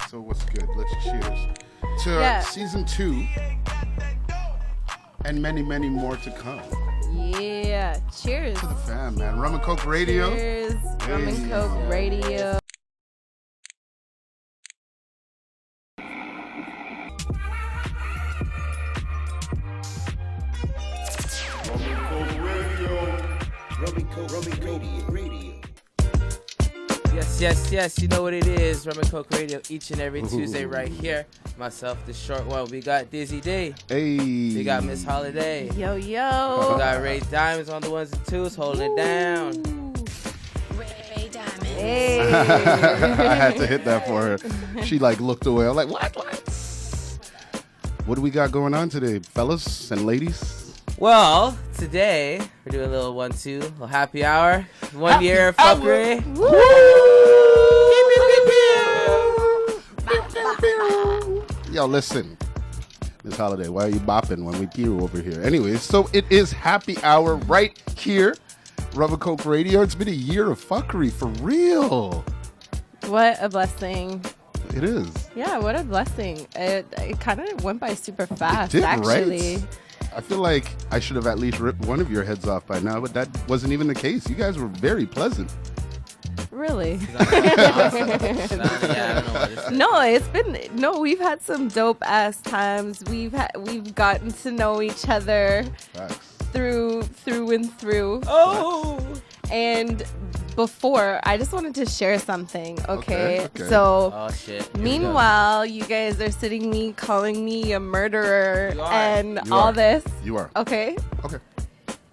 So what's good? Let's cheers to season 2 and many, many more to come. Yeah, cheers to the fam, man. Rum and Coke Radio. Cheers, Rum and Coke Radio. Yes, you know what it is. Rumncokeradio each and every Tuesday right here. Myself, the short one. We got Dizzy D. Hey. We got Miss Holiday. Yo. We got Ray Diamonds on the ones and twos, holding it down. Ray Diamonds. Hey. I had to hit that for her. She looked away. I'm like, what? What do we got going on today, fellas and ladies? Well, today we're doing a little 1-2, a little happy hour. 1 year of fuckery. Yo, listen, Miss Holiday, why are you bopping when we peer over here? Anyways, so it is happy hour right here, Rum and Coke Radio. It's been a year of fuckery for real. What a blessing. It is. Yeah, what a blessing. It kind of went by super fast, it did, actually. Right? I feel like I should have at least ripped one of your heads off by now, but that wasn't even the case. You guys were very pleasant. Really? No, we've had some dope ass times. We've gotten to know each other through and through. Oh. And before, I just wanted to share something, okay? So, shit. Meanwhile, you guys are calling me a murderer and You all are. this. You are. Okay.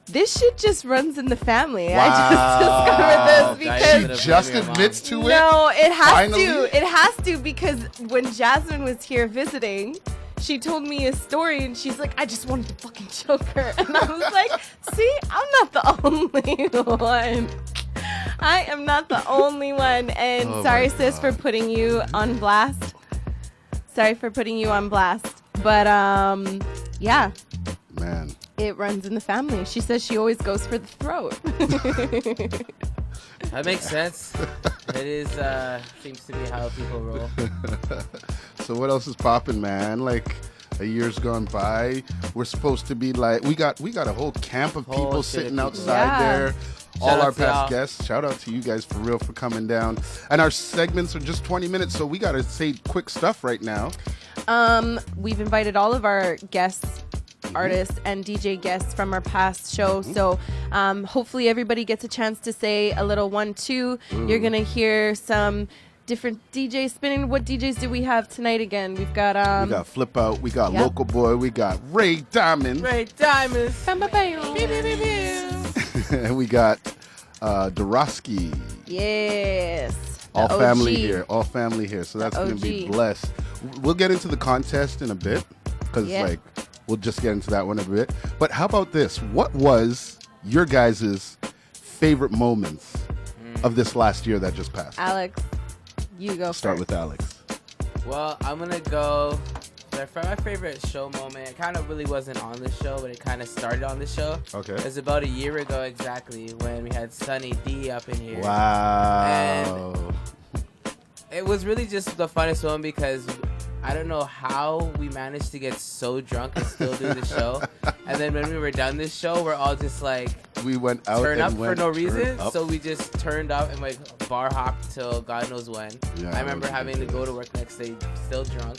This shit just runs in the family. Wow. I just discovered this because she just admits to it. No, it has Finally? to. It has to because when Jasmine was here visiting, she told me a story and she's like, I just wanted to fucking choke her. And I was like, see, I'm not the only one. I am not the only one. And sorry, sis, for putting you on blast. But yeah. Man. It runs in the family. She says she always goes for the throat. That makes sense. It is, seems to be how people roll. So what else is popping, man? A year's gone by. We're supposed to be we got a whole camp of people sitting outside there. All our past guests. Shout out to you guys for real for coming down. And our segments are just 20 minutes, so we got to say quick stuff right now. We've invited all of our guests, artists and DJ guests from our past show. So hopefully everybody gets a chance to say a little 1-2. You're going to hear some different DJs spinning. What DJs do we have tonight again? We've got we got FLIPOUT, we got LOKOBOY, we got Ray Diamonds. And we got DRWKSKEE. Yes. All family here. So that's going to be blessed. We'll get into the contest in a bit because we'll just get into that one a bit. But how about this? What was your guys' favorite moments of this last year that just passed? Alex, you go Start first. with Alex. Well, I'm going to go for my favorite show moment. It kind of really wasn't on the show, but it kind of started on the show. Okay. It was about a year ago exactly when we had Sunny D up in here. Wow. And it was really just the funnest one because I don't know how we managed to get so drunk and still do the show. And then when we were done this show, we're all just we went out turn up and for no reason. Up. So we just turned up and bar hopped till God knows when. Yeah, I remember having to go to work next day still drunk.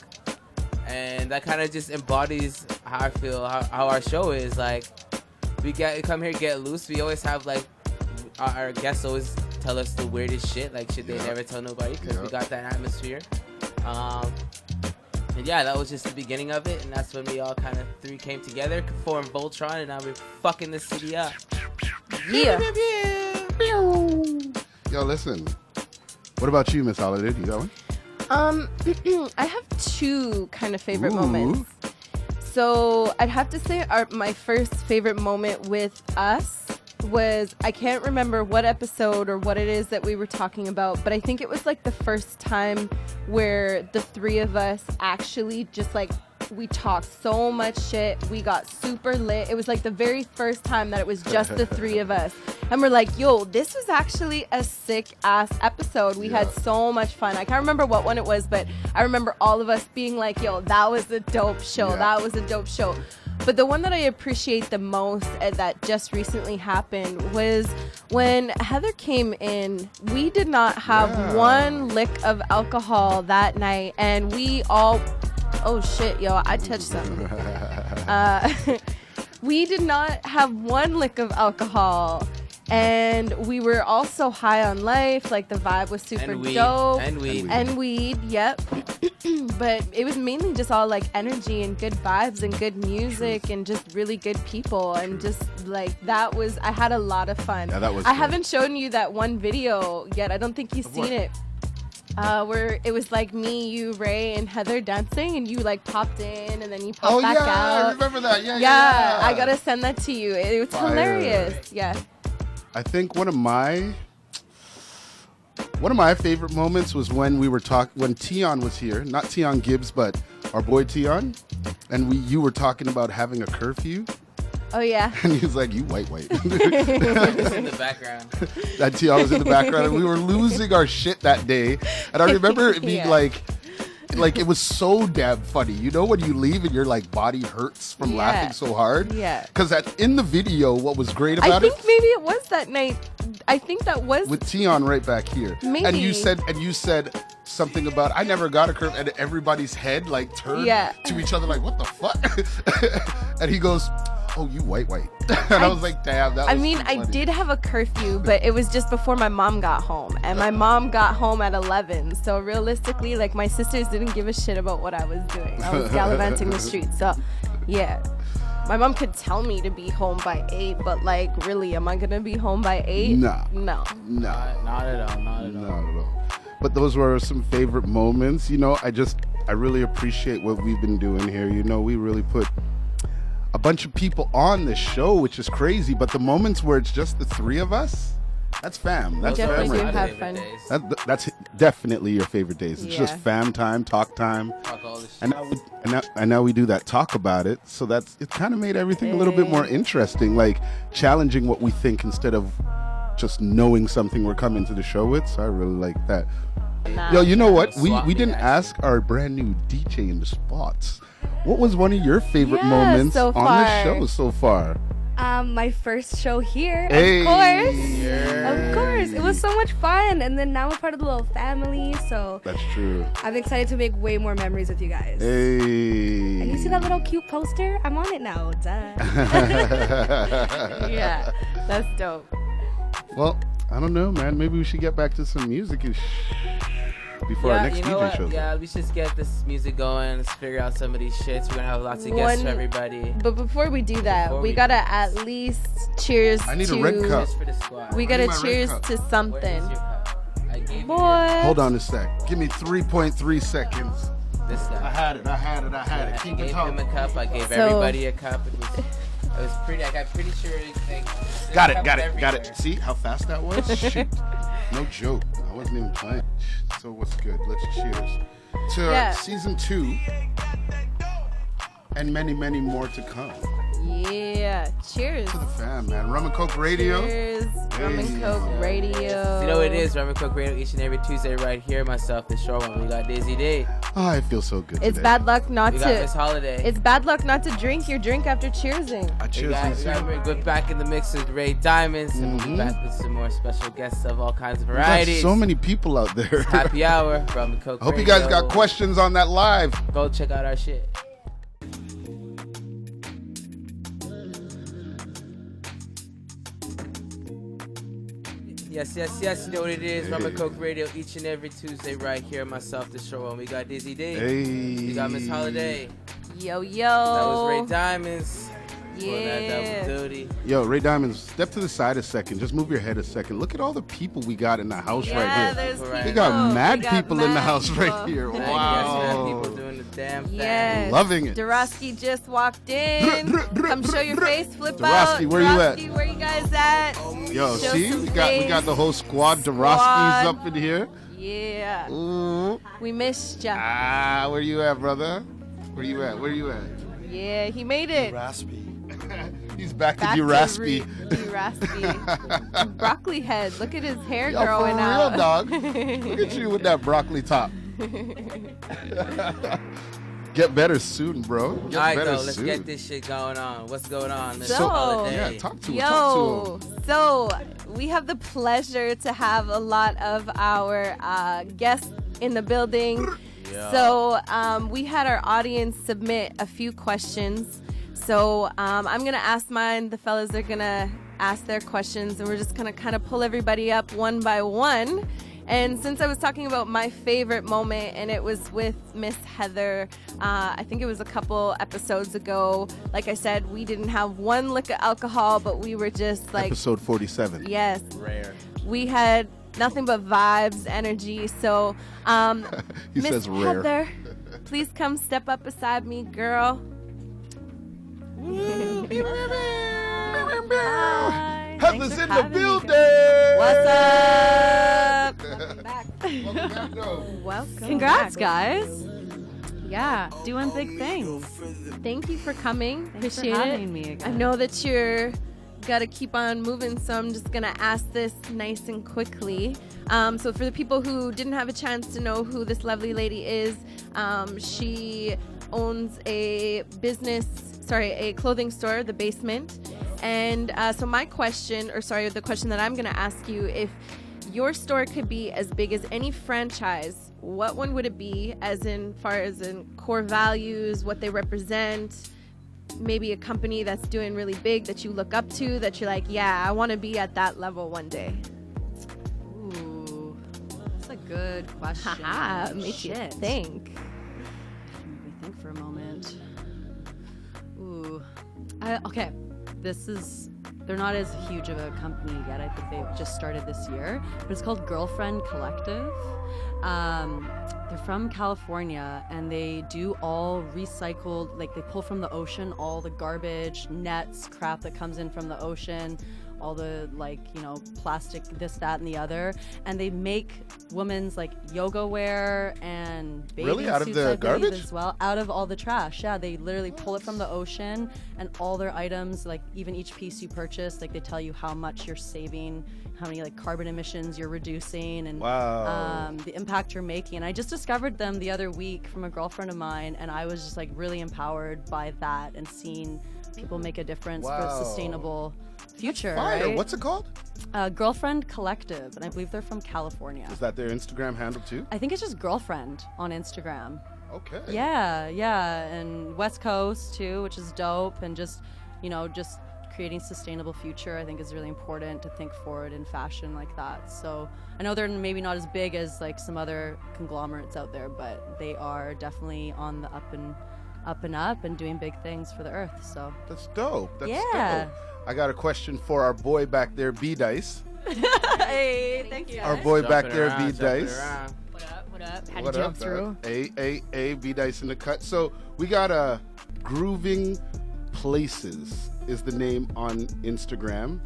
And that kind of just embodies how I feel, how our show is. We come here, get loose. We always have our guests always tell us the weirdest shit, shit they never tell nobody because we got that atmosphere. And yeah, that was just the beginning of it, and that's when we all kind of three came together, formed Voltron, and now we're fucking the city up. Yeah. Yo, listen. What about you, Miss Holiday? Do you got one? I have two kind of favorite moments. So I'd have to say my first favorite moment with us was, I can't remember what episode or what it is that we were talking about, but I think it was the first time where the three of us actually just We talked so much shit. We got super lit. It was like the very first time that it was just the three of us. And we're like, yo, this was actually a sick ass episode. We had so much fun. I can't remember what one it was, but I remember all of us being like, yo, that was a dope show. That was a dope show. But the one that I appreciate the most that just recently happened was when Heather came in. We did not have one lick of alcohol that night, and we all, oh shit, yo, I touched something. We did not have one lick of alcohol. And we were also high on life. Like, the vibe was super dope. And weed, yep. But it was mainly just all, like, energy and good vibes and good music and just really good people. And just, like, that was... I had a lot of fun. Yeah, that was I haven't shown you that one video yet. I don't think you've seen it. Where it was, like, me, you, Ray, and Heather dancing. And you, like, popped in and then you popped back out. I remember that. Yeah. I gotta send that to you. It was hilarious. Yeah. I think one of my favorite moments was when we were when Tion was here, not Tion Gibbs, but our boy Tion, and you were talking about having a curfew. Oh yeah. And he was like, "You white." It's in the background. That Tion was in the background, and we were losing our shit that day. And I remember it being like it was so damn funny. You know when you leave and your like body hurts from laughing so hard? Yeah. Because in the video, what was great about I think maybe it was that night. I think that was with Tion right back here. Maybe. And you said something about I never got a curve, and everybody's head like turned to each other like, what the fuck? And he goes, "Oh, you white." And I was like, damn, that was too I funny. did have a curfew, but it was just before my mom got home. And my mom got home at 11. So realistically, like, my sisters didn't give a shit about what I was doing. I was gallivanting the streets. So, yeah. My mom could tell me to be home by 8, but, like, really, am I going to be home by 8? No. Not at all. But those were some favorite moments. You know, I really appreciate what we've been doing here. You know, we really put a bunch of people on this show, which is crazy, but the moments where it's just the three of us, that's fam. That's definitely do fam. have fun. That's definitely your favorite days. It's just fam time, talk time. Talk all this And now we do that talk about it. So it kind of made everything a little bit more interesting, like challenging what we think instead of just knowing something we're coming to the show with. So I really like that. Yo, you know what? We didn't ask our brand new DJ in the spots. What was one of your favorite moments on the show so far? My first show here, Hey. of course. Of course. It was so much fun. And then now we're part of the little family, so That's true. I'm excited to make way more memories with you guys. Hey. And you see that little cute poster? I'm on it now. Duh. Yeah, that's dope. Well, I don't know, man. Maybe we should get back to some music before our next DJ shows. Yeah, we should just get this music going. Let's figure out some of these shits. We're gonna have lots of guests for everybody. But before we do that, we gotta at least cheers I need to... a red cup. Just for the squad. We gotta my red cheers cup. to something. Where's your cup? I gave you Boy. Hold on a sec. Give me 3.3 seconds. this I guy. had it. I Keep it gave talking. him a cup. I gave everybody a cup. It was pretty. Like, I'm pretty sure. Like, Got it. See how fast that was? Shoot. No joke. I wasn't even playing. So what's good? Let's cheers to season 2 and many, many more to come. Yeah, cheers. To the fam, man. Rumncokeradio. Cheers, Rumncokeradio. You know what it is? Rumncokeradio each and every Tuesday right here. Myself, the short one. We got Daisy Day. Oh, I feel so good It's today. bad luck not We to. got Miss Holiday. It's bad luck not to drink your drink after cheersing. I We cheers got we're back in the mix with Ray Diamonds, and we'll be back with some more special guests of all kinds of varieties. so many people out there. Happy hour, Rumncokeradio. I hope you guys got questions on that live. Go check out our shit. Yes. You know what it is. Rumncokeradio each and every Tuesday right here. Myself, the show one. We got Dizzy Day. Hey. We got Miss Holiday. Yo. That was Ray Diamonds. Yeah. That was Duty. Yo, Ray Diamonds, step to the side a second. Just move your head a second. Look at all the people we got in the house right here. There's people. We got mad people in the mad house people. right here. Yes, Wow. people doing the damn thing. Yes. Loving it. Dorosky just walked in. Come show your face, flip Dorosky, out. where you at? Dorosky, where you guys at? Yo, Show see? some We face. got the whole squad. Dorosky's Squad. up in here. Yeah. Ooh. We missed ya. Where you at, brother? Where you at? Where you at? Yeah, he made it. Raspy. He's back to Back be to raspy. Be raspy. Broccoli head. Look at his hair Yo, for growing real, out. dog. Look at you with that broccoli top. Get better soon, bro. Get All right, better though, let's soon. get this shit going on. What's going on? Let's So- call it a day. Yeah, talk to him. Talk to him. So we have the pleasure to have a lot of our guests in the building. Yeah. So we had our audience submit a few questions. So I'm going to ask mine. The fellas are going to ask their questions. And we're just going to kind of pull everybody up one by one. And since I was talking about my favorite moment, and it was with Miss Heather, I think it was a couple episodes ago. Like I said, we didn't have one lick of alcohol, but we were just like... Episode 47. Yes. Rare. We had nothing but vibes, energy. So, He Miss says rare. Heather, please come step up beside me, girl. Hi. Heather's Thanks for in the having me, building. girl. What's up? Welcome back, though. Welcome. Congrats, back. guys. Yeah, doing big things. Thank you for coming. Thanks for Appreciate having it. me again. I know that you're got to keep on moving, so I'm just gonna ask this nice and quickly. So for the people who didn't have a chance to know who this lovely lady is, she owns a clothing store, The Basement. And so my question, the question that I'm gonna ask you, if your store could be as big as any franchise, what one would it be, as in far as in core values, what they represent? Maybe a company that's doing really big that you look up to, that you're like, yeah, I want to be at that level one day. Ooh, that's a good question. Haha, makes you Shit. think. Let me think for a moment. Ooh, okay. They're not as huge of a company yet. I think they've just started this year, but it's called Girlfriend Collective. They're from California, and they do all recycled, like they pull from the ocean all the garbage, nets, crap that comes in from the ocean, all the plastic, this, that, and the other, and they make women's like yoga wear and bathing Really? Out of suits, the I believe, garbage? as well, out of all the trash. Yeah, they literally pull it from the ocean, and all their items, like even each piece you purchase, like they tell you how much you're saving, how many like carbon emissions you're reducing, and Wow. the impact you're making. And I just discovered them the other week from a girlfriend of mine, and I was just like really empowered by that and seeing people make a difference for Wow. a sustainable future. Fire. Right? What's it called? Girlfriend Collective, and I believe they're from California. Is that their Instagram handle too? I think it's just Girlfriend on Instagram. Okay. Yeah, and West Coast too, which is dope, and just creating sustainable future, I think, is really important to think forward in fashion like that. So I know they're maybe not as big as like some other conglomerates out there, but they are definitely on the up and doing big things for the earth. So That's dope. That's Yeah. dope. I got a question for our boy back there, B Dice. hey, thank you. Our boy back Jumping there, around, B jumping Dice. around. What up? Had What to jump up, through. B Dice in the cut. So we got a Grooving Places is the name on Instagram,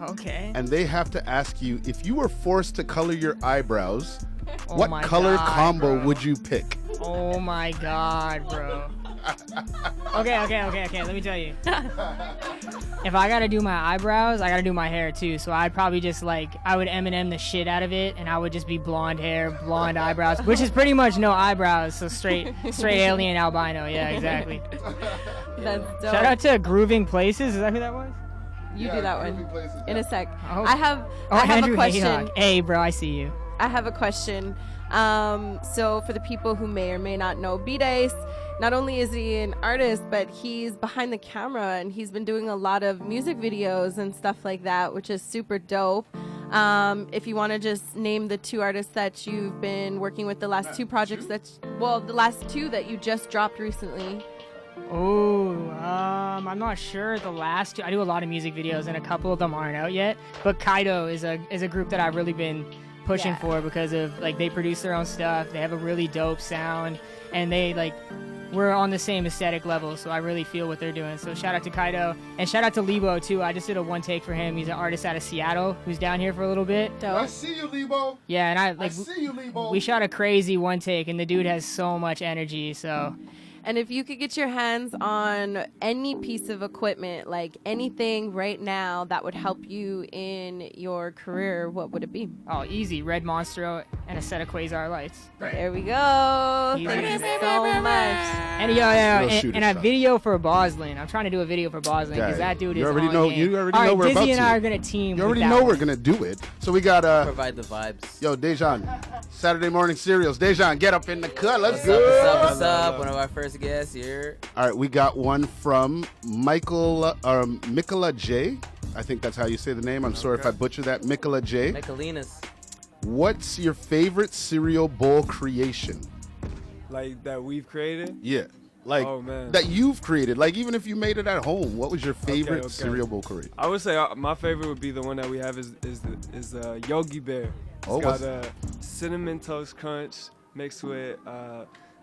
Okay. and they have to ask you, if you were forced to color your eyebrows, Oh what my color God, combo bro. would you pick? Oh my God, bro. Okay. Let me tell you. If I gotta do my eyebrows, I gotta do my hair too. So I'd probably just I would Eminem the shit out of it, and I would just be blonde hair, blonde eyebrows, which is pretty much no eyebrows. So straight alien albino. Yeah, exactly. That's dope. Shout out to Grooving Places. Is that who that was? You do that one in a sec. Oh. I have Andrew a question. Hayhawk. Hey, bro, I see you. I have a question. So for the people who may or may not know B-Dice, not only is he an artist, but he's behind the camera, and he's been doing a lot of music videos and stuff like that, which is super dope. If you want to just name the two artists that you've been working with, the last two projects the last two that you just dropped recently. Oh, I'm not sure the last two. I do a lot of music videos, and a couple of them aren't out yet. But Kaido is a group that I've really been pushing for, because of they produce their own stuff. They have a really dope sound, and we're on the same aesthetic level. So I really feel what they're doing. So shout out to Kaido, and shout out to Lebo too. I just did a one take for him. He's an artist out of Seattle who's down here for a little bit. Dope. I see you, Lebo. Yeah, and I see you, Lebo. we shot a crazy one take, and the dude has so much energy. So. And if you could get your hands on any piece of equipment, like anything right now that would help you in your career, what would it be? Oh, easy. Red Monstro and a set of Quasar lights. There we go. Easy. Thank you so much. And a video for Boslin. I'm trying to do a video for Boslin because that dude is You already on know. game. You already All know right, we're about Dizzy and I to. are gonna team. You with already that know one. we're gonna do it. So we got Provide the vibes. Yo, Dejan, Saturday morning cereals. Dejan, get up in the cut. Let's What's go. up? What's up? One of our first guests here. All right, we got one from Mikola J. I think that's how you say the name. I'm sorry if I butcher that. Mikola J. Michaelinas. What's your favorite cereal bowl creation? Like that we've created? Yeah. Like Oh, man. that you've created. Like even if you made it at home, what was your favorite Okay. cereal bowl creation? I would say my favorite would be the one that we have is Yogi Bear. It's Oh, got what's- a cinnamon toast crunch mixed with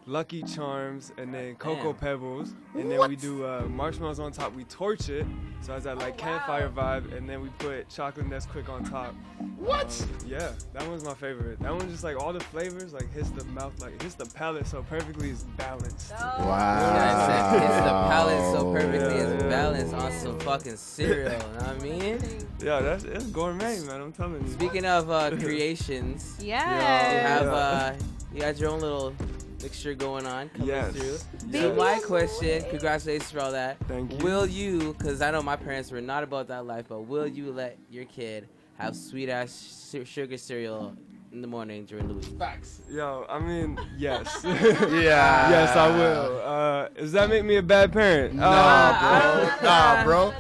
Lucky Charms and then Cocoa Damn. Pebbles. And then we do marshmallows on top. We torch it. So it's that like campfire vibe. And then we put chocolate Nesquik on top. What? Yeah, that one's my favorite. That one just like all the flavors like hits the mouth, like hits the palate so perfectly it's balanced. Wow. It's the palate so perfectly Yeah, it's yeah. balanced on some fucking cereal. You know what I mean? Yeah, it's gourmet, man. I'm telling you. Speaking of creations, you Yeah. have you got your own little mixture going on coming Yes. through. Yes. So my question, congratulations for all that. Thank you. Will you, because I know my parents were not about that life, but will you let your kid have sweet ass sugar cereal in the morning during the week? Facts. Yo, I mean, yes. Yeah. Yes, I will. Does that make me a bad parent? Nah, bro.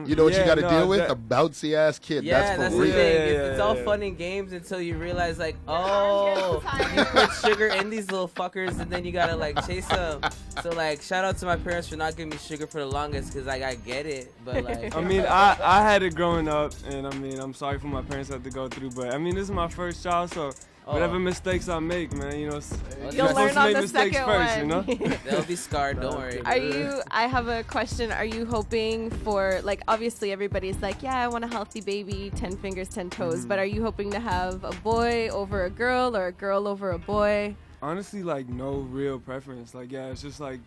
You know what you got to deal with? that- A bouncy ass kid. Yeah, that's that's for the real. thing. Yeah, It's all yeah. fun and games until you realize, like, oh, you put sugar in these little fuckers, and then you gotta like chase them. So like, shout out to my parents for not giving me sugar for the longest, cause like I get it, but like, I mean, I had it growing up, and I mean, I'm sorry for my parents had to go through, but I mean, this is my first child, so whatever mistakes I make, man, you know, You'll You'll supposed learn to on make the mistakes second first, one. you know? they'll be scarred. Don't worry. I have a question. Are you hoping for, like, obviously everybody's like, yeah, I want a healthy baby, 10 fingers, 10 toes, but are you hoping to have a boy over a girl or a girl over a boy? Honestly, like, no real preference. Like, yeah, it's just like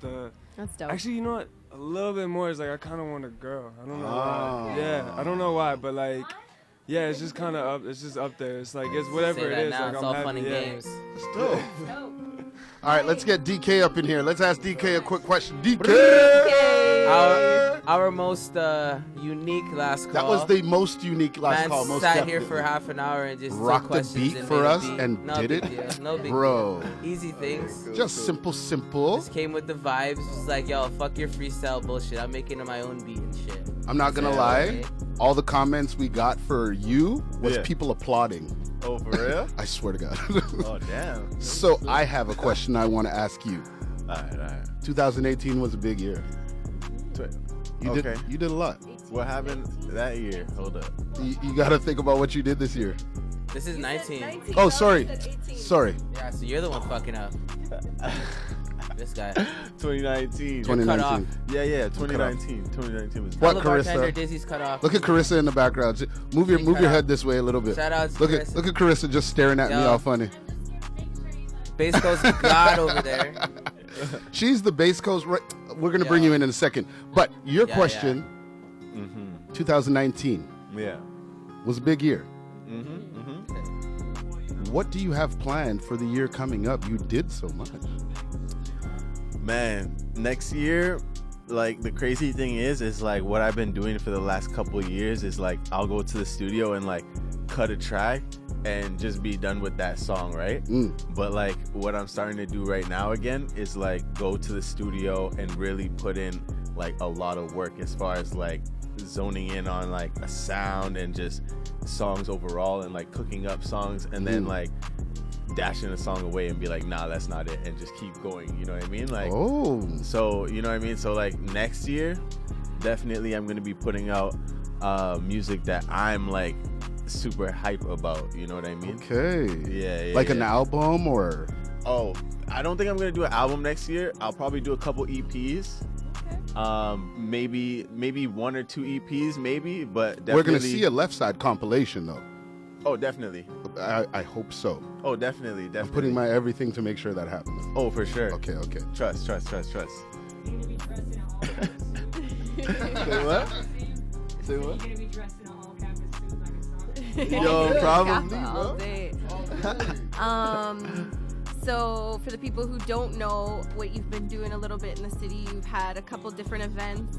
That's dope. actually, you know what? A little bit more is like, I kind of want a girl. I don't know Oh. why. Yeah, I don't know why, but like, yeah, it's just kind of up. It's just up there. It's like, it's whatever Say it that is. now. Like, It's I'm all happy. fun and yeah. games. Still. All right, let's get DK up in here. Let's ask DK a quick question. DK! Our most unique last call. That was the most unique last Man call. Most sat definitely. here for half an hour and just Rocked took the questions beat and for made a us beat. and No did big it? deal. No big Bro. deal. Easy things. Just simple. Just came with the vibes. Just like, yo, fuck your freestyle bullshit. I'm making my own beat and shit. I'm not gonna Yeah, lie. okay. All the comments we got for you was Yeah. people applauding. Oh, for real? I swear to God. Oh, damn. So I have a question I want to ask you. All right. 2018 was a big year. You Okay. did a lot. What happened that year? Hold up. You got to think about what you did this year. This is 19. Oh, sorry. Sorry. Yeah, so you're the one fucking up. This guy. 2019. 2019. Yeah, 2019. 2019 was What, Tell the bartender Carissa? Dizzy's cut off. Look at Carissa in the background. Move your head this way a little bit. Shout out to Look Carissa. at Carissa just staring at me Yo. all funny. Bass Coast God over there. She's the bass coast. Right. We're gonna bring you in a second. But your Yeah, question, Mm-hmm. 2019 Yeah. was a big year. Mm-hmm. What do you have planned for the year coming up? You did so much. Man, next year, like the crazy thing is like what I've been doing for the last couple of years is like I'll go to the studio and like cut a track and just be done with that song, right? But like what I'm starting to do right now again is like go to the studio and really put in like a lot of work as far as like zoning in on like a sound and just songs overall and like cooking up songs and then like dashing a song away and be like, nah, that's not it, and just keep going, you know what I mean? Like, so you know what I mean? So like next year, definitely I'm gonna be putting out music that I'm like super hype about, you know what I mean? Okay. Yeah, like an album or? Oh, I don't think I'm gonna do an album next year. I'll probably do a couple EPs. Maybe one or two EPs, maybe, but definitely. We're gonna see a Left Side compilation though. Oh, definitely. I hope so. Oh, definitely. I'm putting my everything to make sure that happens. Oh, for sure. Okay. Trust. You're gonna be dressed in all Say what? Say You're what? gonna be dressed in an all canvas suit like a song. Yo, probably, all bro. day. So for the people who don't know what you've been doing a little bit in the city, you've had a couple different events.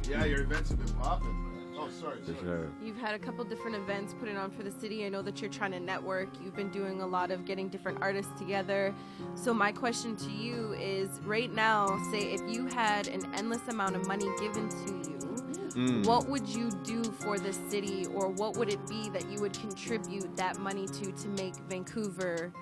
Yeah, your events have been popping. Oh, sorry. Sure. You've had a couple different events put it on for the city. I know that you're trying to network. You've been doing a lot of getting different artists together. So my question to you is, right now, say if you had an endless amount of money given to you, what would you do for the city, or what would it be that you would contribute that money to make Vancouver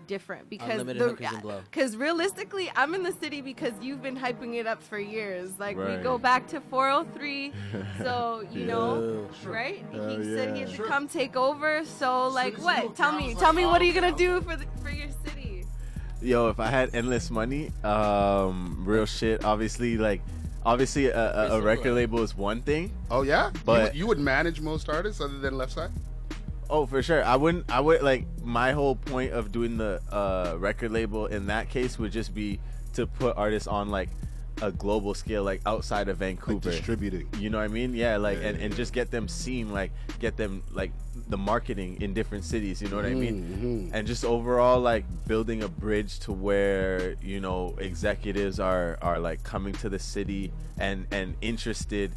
different? Because realistically, I'm in the city because you've been hyping it up for years. Like, we go back to 403, so you know, right? He said he had to come take over. So like, what? Tell me, what are you gonna do for your city? Yo, if I had endless money, real shit. Obviously, a record label is one thing. Oh yeah, but you would manage most artists other than Left Side. Oh, for sure. I would like, my whole point of doing the record label in that case would just be to put artists on like a global scale, like outside of Vancouver, like distributing. You know what I mean? Yeah, like and just get them seen, like get them like the marketing in different cities. You know what I mean? And just overall like building a bridge to where, you know, executives are like coming to the city and interested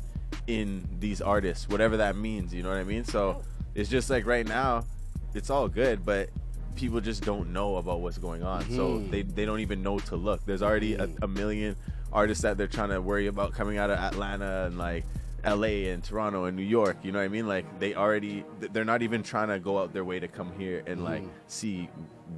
in these artists, whatever that means. You know what I mean? So. It's just like right now, it's all good, but people just don't know about what's going on. So they don't even know to look. There's already a million artists that they're trying to worry about coming out of Atlanta and like LA and Toronto and New York. You know what I mean? Like they're not even trying to go out their way to come here and like see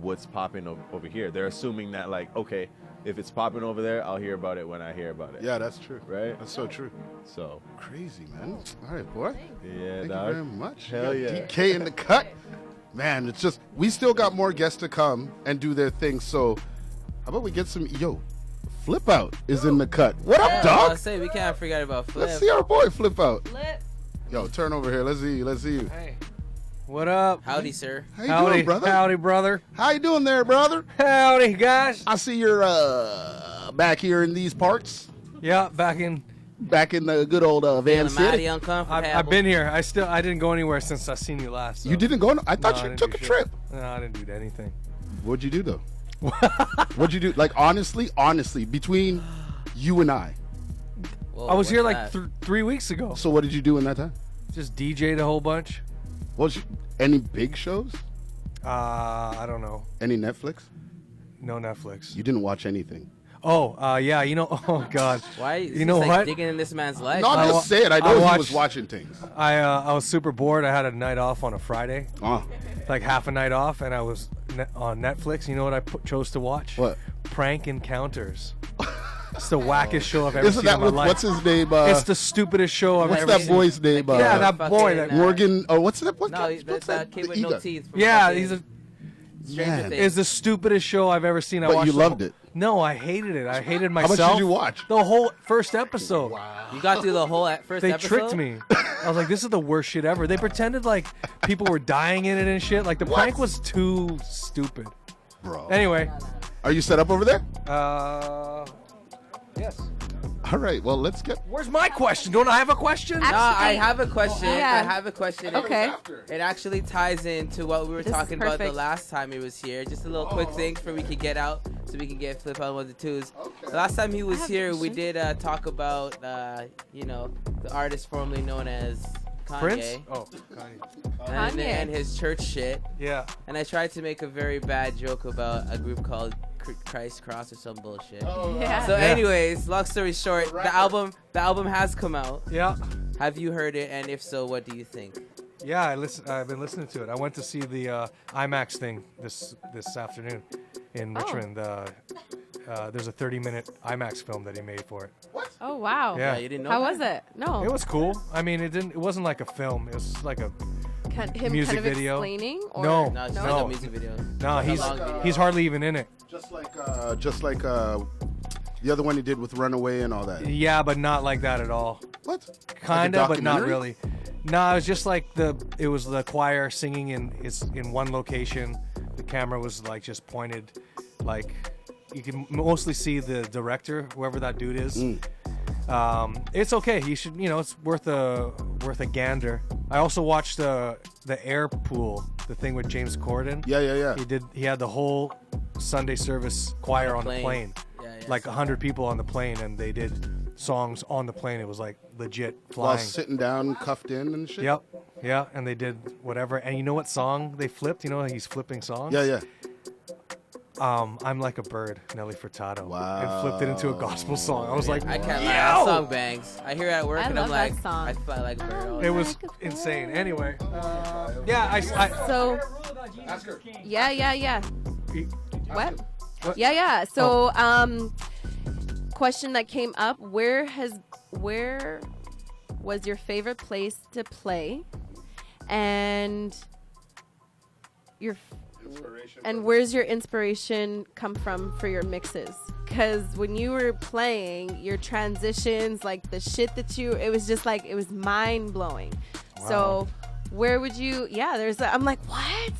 what's popping over here. They're assuming that like, okay, if it's popping over there, I'll hear about it when I hear about it. Yeah, that's true. Right? That's so true. So crazy, man. All right, boy. Yeah, Thank dog. you very much. Hell yeah. DK in the cut. Man, it's just, we still got more guests to come and do their thing. So how about we get some, Flip Out is in the cut. What up, dog? I'll say we can't forget about Flip. Let's see our boy Flip Out. Flip. Yo, turn over here. Let's see you. Hey. What up? Howdy, sir. How you doing, brother? Howdy, brother. How you doing there, brother? Howdy, guys. I see you're back here in these parts. Yeah, back in the good old Van Feeling mighty City. uncomfortable. I've been here. I didn't go anywhere since I seen you last. So. You didn't go? I thought No, I you didn't took do a shit. trip. No, I didn't do anything. What'd you do though? What'd you do? Like honestly, between you and I. Whoa, I was here like what's that? 3 weeks ago. So what did you do in that time? Just DJ'd a whole bunch. Any big shows? I don't know. Any Netflix? No Netflix. You didn't watch anything. Oh, yeah. You know. Oh God. Why? You know like what? Digging in this man's life. No, I'm just saying. I know he was watching things. I was super bored. I had a night off on a Friday. Oh. Like half a night off, and I was on Netflix. You know what I chose to watch? What? Prank Encounters. It's the wackest show I've ever Isn't seen that in my with, life. what's his name? It's the stupidest show I've what's ever that seen. boy's name? Yeah, that boy. fucking, That Morgan. Oh, what's that? What's No, that? that's that kid with no teeth. from Yeah, fucking he's a. Stranger Man. Things. It's the stupidest show I've ever seen. I But watched you the loved whole- it. No, I hated it. I hated How myself. much did you watch? The whole first episode. You got through the whole first They episode? tricked me. I was like, this is the worst shit ever. They pretended like people were dying in it and shit. Like the prank was too stupid. Bro. Anyway. Are you set up over there? Yes. All right. Well, let's get. Where's my question? Don't I have a question? No, I have a question. Yeah. I have a question. Okay. It actually ties into what we were This is talking about the perfect. last time he was here. Just a little quick thing for we could get out so we can get Flip Out 1s and 2s. The last time he was here, we did talk about, the artist formerly known as Kanye. Prince? Oh, Kanye. Kanye. And his church shit. Yeah. And I tried to make a very bad joke about a group called Christ Cross or some bullshit. Yeah. So anyways, long story short, the album has come out. Yeah. Have you heard it? And if so, what do you think? Yeah, I've been listening to it. I went to see the IMAX thing this afternoon in Richmond. There's a 30-minute IMAX film that he made for it. Oh wow. Yeah. You didn't know How that? was it? No. It was cool. I mean, it wasn't like a film. It was like a Him music kind of video. explaining? Or No. No, it's No? not a music video. No, It's a long video. he's hardly even in it. Just like the other one he did with Runaway and all that. Yeah, but not like that at all. What? Kinda, Like a but not documentary? really. No, it was just like it was the choir singing in one location. The camera was like just pointed, like you can mostly see the director, whoever that dude is. It's okay. You should, it's worth a gander. I also watched the air pool, the thing with James Corden. Yeah. He had the whole Sunday service choir on the plane. Like 100 people on the plane, and they did songs on the plane. It was like legit flying. While sitting down, cuffed in and shit? Yep. Yeah, and they did whatever. And you know what song they flipped? He's flipping songs? Yeah. I'm Like a Bird, Nelly Furtado. Wow. And flipped it into a gospel song. I was like, I can't lie. That song bangs. I hear it at work, and I'm love like, that song. I feel like a bird. it was insane. Anyway. So, yeah. What? Yeah. So, question that came up: Where was your favorite place to play, and where's your inspiration come from for your mixes? Because when you were playing, your transitions, like the shit that it was just like, it was mind blowing. Wow. So where would you? Yeah, I'm like, what?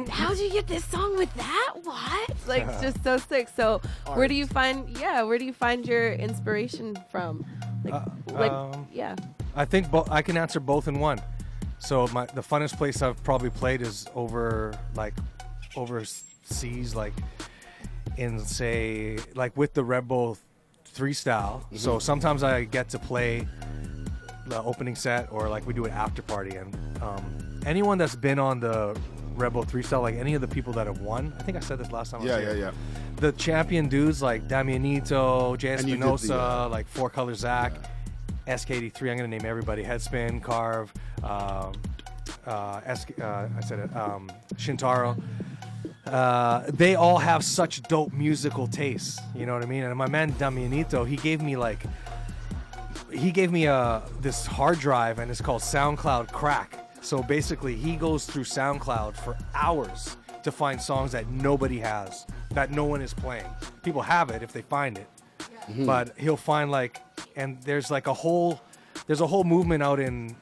How'd you get this song with that? What? Like, it's just so sick. So where do you find your inspiration from? Yeah. I think I can answer both in one. So the funnest place I've probably played is overseas, like in, say, like with the Red Bull 3 style. Mm-hmm. So sometimes I get to play the opening set, or like we do an after party, and anyone that's been on the Red Bull 3 style, like any of the people that have won, I think I said this last time. Yeah. The champion dudes like Damianito, Jay Espinosa, like Four Color Zach, SK83, I'm gonna name everybody. Headspin, Carve, Shintaro. They all have such dope musical tastes. You know what I mean? And my man Damianito, he gave me this hard drive, and it's called SoundCloud Crack. So basically, he goes through SoundCloud for hours to find songs that nobody has, that no one is playing. People have it if they find it, but he'll find and there's a whole movement out in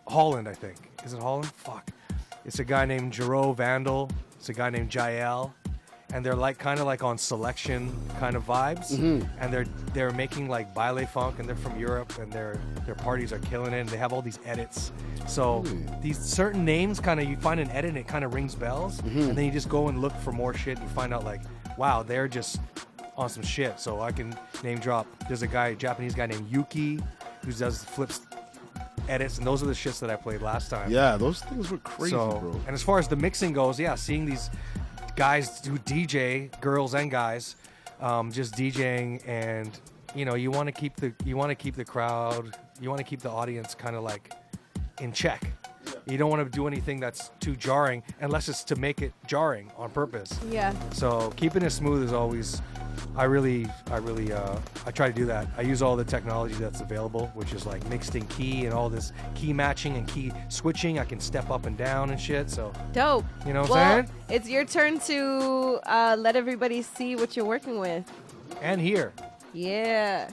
Holland, I think. Is it Holland? Fuck. It's a guy named Jero Vandal. It's a guy named Jael. And they're kind of on Selection kind of vibes. And they're making baile funk, and they're from Europe, and their parties are killing it, and they have all these edits. So these certain names you find an edit and it kind of rings bells, and then you just go and look for more shit, and you find out wow, they're just on some shit. So I can name drop. There's a Japanese guy named Yuki, who does flips edits, and those are the shits that I played last time. Yeah, those things were crazy, bro. And as far as the mixing goes, seeing these guys do DJ, girls and guys, just DJing, and you want to keep the crowd, you want to keep the audience kind of in check. You don't want to do anything that's too jarring, unless it's to make it jarring on purpose. Yeah. So keeping it smooth is always, I try to do that. I use all the technology that's available, which is mixed in key and all this key matching and key switching. I can step up and down and shit. So dope. You know what I'm saying? It's your turn to let everybody see what you're working with. And here. Yeah.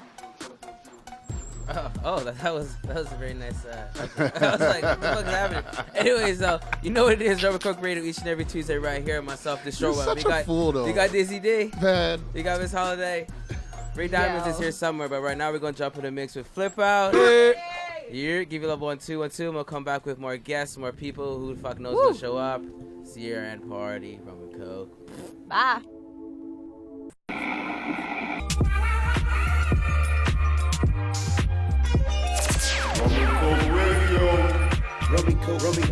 That was a very nice. I was like, what the fuck is happening? Anyways, you know what it is, Rumncokeradio, each and every Tuesday right here. Myself, the show. Such a fool, though. You got Dizzy D. Man. You got Miss Holiday. Ray Diamonds is here somewhere, but right now we're gonna jump in the mix with FLIPOUT. Here, give you love 1 2 1 2. And we'll come back with more guests, more people. Who the fuck knows gonna show up? It's the year-end party. Rum and Coke. Bye. Rumncokeradio.